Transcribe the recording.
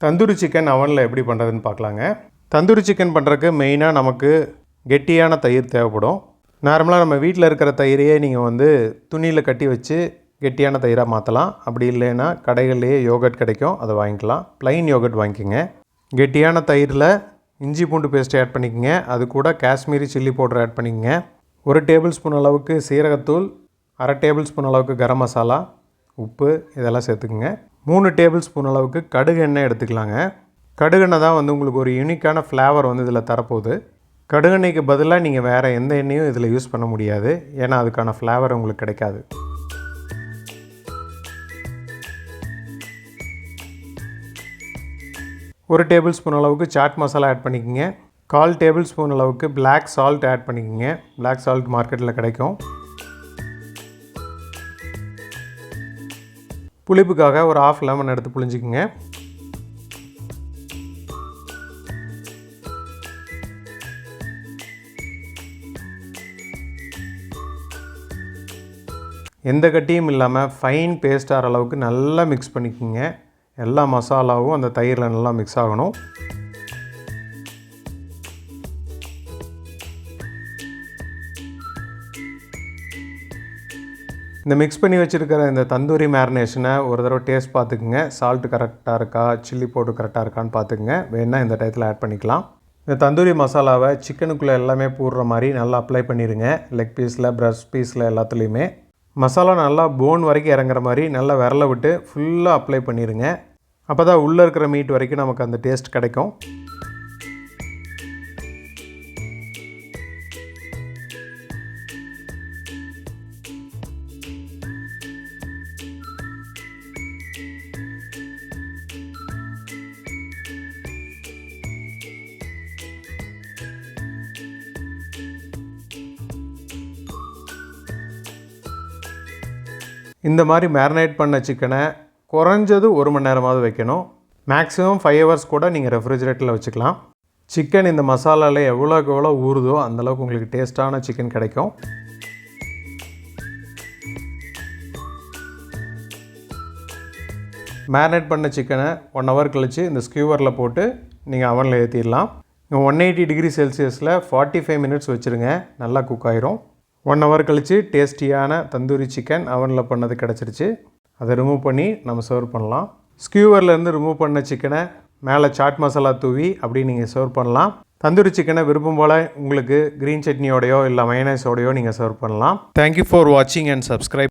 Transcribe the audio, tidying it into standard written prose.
Tandoori chicken அவனில் எப்படி பண்ணுறதுன்னு பார்க்கலாங்க. தந்தூரி சிக்கன் பண்ணுறதுக்கு மெயினாக நமக்கு கெட்டியான தயிர் தேவைப்படும். நார்மலாக நம்ம வீட்டில் இருக்கிற தயிரையே நீங்கள் துணியில் கட்டி வச்சு கெட்டியான தயிராக மாற்றலாம். அப்படி இல்லைன்னா கடைகள்லேயே யோகர்ட் கிடைக்கும், அதை வாங்கிக்கலாம். ப்ளைன் யோகர்ட் வாங்கிக்கோங்க. கெட்டியான தயிரில் இஞ்சி பூண்டு பேஸ்ட்டு ஆட் பண்ணிக்கோங்க. அது கூட காஷ்மீரி சில்லி பவுடர் ஆட் பண்ணிக்கோங்க. 1 டேபிள் ஸ்பூன் அளவுக்கு சீரகத்தூள், 1/2 டேபிள் ஸ்பூன் அளவுக்கு கரம் மசாலா, உப்பு இதெல்லாம் சேர்த்துக்குங்க. 3 டேபிள் ஸ்பூன் அளவுக்கு கடுகு எண்ணெய் எடுத்துக்கலாங்க. கடுகெண்ணெய் தான் உங்களுக்கு ஒரு யூனிக்கான ஃப்ளேவர் இதில் தரப்போகுது. கடுகெண்ணெய்க்கு பதிலாக நீங்கள் வேறு எந்த எண்ணெயும் இதில் யூஸ் பண்ண முடியாது. ஏன்னா அதுக்கான ஃப்ளேவர் உங்களுக்கு கிடைக்காது. ஒரு டேபிள் ஸ்பூன் அளவுக்கு சாட் மசாலா ஆட் பண்ணிக்கோங்க. 1/4 டேபிள் ஸ்பூன் அளவுக்கு பிளாக் சால்ட் ஆட் பண்ணிக்கோங்க. பிளாக் சால்ட் மார்க்கெட்டில் கிடைக்கும். புளிப்புக்காக ஒரு 1/2 லெமன் எடுத்து புளிஞ்சிக்கோங்க. எந்த கட்டியும் இல்லாமல் ஃபைன் பேஸ்ட் ஆகிற அளவுக்கு நல்லா மிக்ஸ் பண்ணிக்கோங்க. எல்லா மசாலாவும் அந்த தயிரில் நல்லா மிக்ஸ் ஆகணும். இந்த மிக்ஸ் பண்ணி வச்சுருக்கிற இந்த தந்தூரி மேரினேஷனை ஒரு தடவை டேஸ்ட் பார்த்துக்குங்க. சால்ட்டு கரெக்டாக இருக்கா, சில்லி பவுடர் கரெக்டாக இருக்கான்னு பார்த்துக்குங்க. வேணால் இந்த டயத்தில் ஆட் பண்ணிக்கலாம். இந்த தந்தூரி மசாலாவை சிக்கனுக்குள்ளே எல்லாமே போடுற மாதிரி நல்லா அப்ளை பண்ணிடுங்க. லெக் பீஸில், பிரஸ்ட் பீஸில் எல்லாத்துலேயுமே மசாலா நல்லா போன் வரைக்கும் இறங்குற மாதிரி நல்லா விரல விட்டு ஃபுல்லாக அப்ளை பண்ணிடுங்க. அப்போ தான் உள்ளே இருக்கிற மீட் வரைக்கும் நமக்கு அந்த டேஸ்ட் கிடைக்கும். இந்த மாதிரி மேரினேட் பண்ண சிக்கனை குறைஞ்சது 1 மணி நேரமாவது வைக்கணும். மேக்ஸிமம் 5 ஹவர்ஸ் கூட நீங்கள் ரெஃப்ரிஜரேட்டரில் வச்சுக்கலாம். சிக்கன் இந்த மசாலாவில் எவ்வளோக்கு எவ்வளோ ஊறுதோ அந்தளவுக்கு உங்களுக்கு டேஸ்ட்டான சிக்கன் கிடைக்கும். மேரினேட் பண்ண சிக்கனை 1 ஹவர் கழித்து இந்த ஸ்கியூவரில் போட்டு நீங்கள் அவனில் ஏற்றிடலாம். 180 டிகிரி செல்சியஸில் 45 மினிட்ஸ் வச்சுருங்க. நல்லா குக் ஆயிரும். 1 ஹவர் கழித்து டேஸ்டியான தந்தூரி சிக்கன் அவனில் பண்ணது கிடச்சிருச்சு. அதை ரிமூவ் பண்ணி நம்ம சர்வ் பண்ணலாம். ஸ்கியூவர்லேருந்து ரிமூவ் பண்ண சிக்கனை மேலே சாட் மசாலா தூவி அப்படி நீங்கள் சர்வ் பண்ணலாம். தந்தூரி சிக்கனை விருப்பம் போல் உங்களுக்கு க்ரீன் சட்னியோடையோ இல்லை மயனைஸோடையோ நீங்கள் சர்வ் பண்ணலாம். தேங்க்யூ ஃபார் வாட்சிங் அண்ட் சப்ஸ்கிரைப்.